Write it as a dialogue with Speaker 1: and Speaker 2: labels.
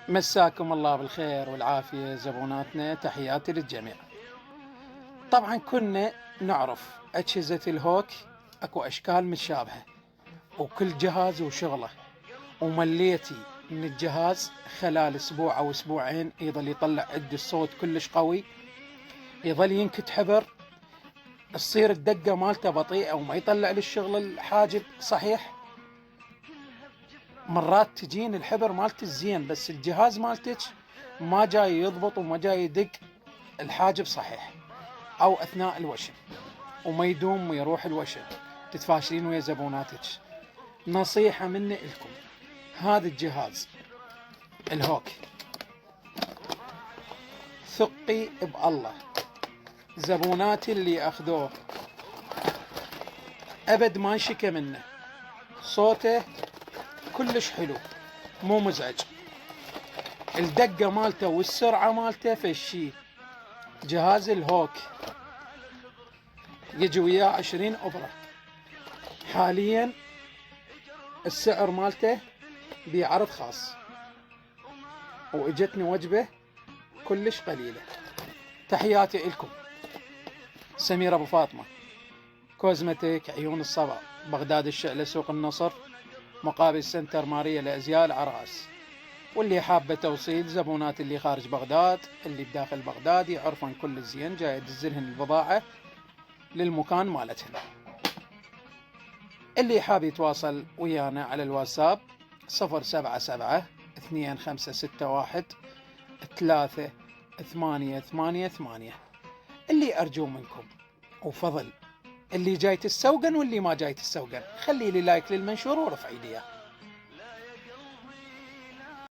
Speaker 1: مساكم الله بالخير والعافية زبوناتنا، تحياتي للجميع. طبعا كنا نعرف أجهزة الهوك أكو أشكال متشابهة وكل جهاز وشغله، ومليتي من الجهاز خلال أسبوع أو أسبوعين يظل يطلع عندي الصوت كلش قوي، يظل ينكت حبر، تصير الدقة مالته بطيئة وما يطلع للشغل الحاجب صحيح. مرات تجين الحبر مالت الزين بس الجهاز مالتك ما جاي يضبط وما جاي يدق الحاجب صحيح، او اثناء الوشم وما يدوم ويروح الوشم، تتفاشلين ويا زبوناتك. نصيحة مني لكم، هذا الجهاز الهوك ثقي بالله، زبوناتي اللي اخذوه ابد ما انشكى منه، صوته كلش حلو مو مزعج، الدقة مالته والسرعة مالته فشي. جهاز الهوك يجي وياه 20 أبرة، حاليا السعر مالته بعرض خاص، واجتني وجبة كلش قليلة. تحياتي لكم. سمير أبو فاطمة، كوزمتيك، عيون الصبا، بغداد الشعلة، سوق النصر، مقابل سنتر ماريا لأزياء العراس. واللي حابة توصيل زبونات اللي خارج بغداد، اللي بداخل بغداد يعرفن كل الزين، جاي يدزلهن البضاعة للمكان مالتهن. اللي حاب يتواصل ويانا على الواتساب 077 2561 3888. اللي أرجو منكم وفضل اللي جاي تتسوقن واللي ما جاي تتسوقن خلي لي لايك للمنشور ورفع ايديه.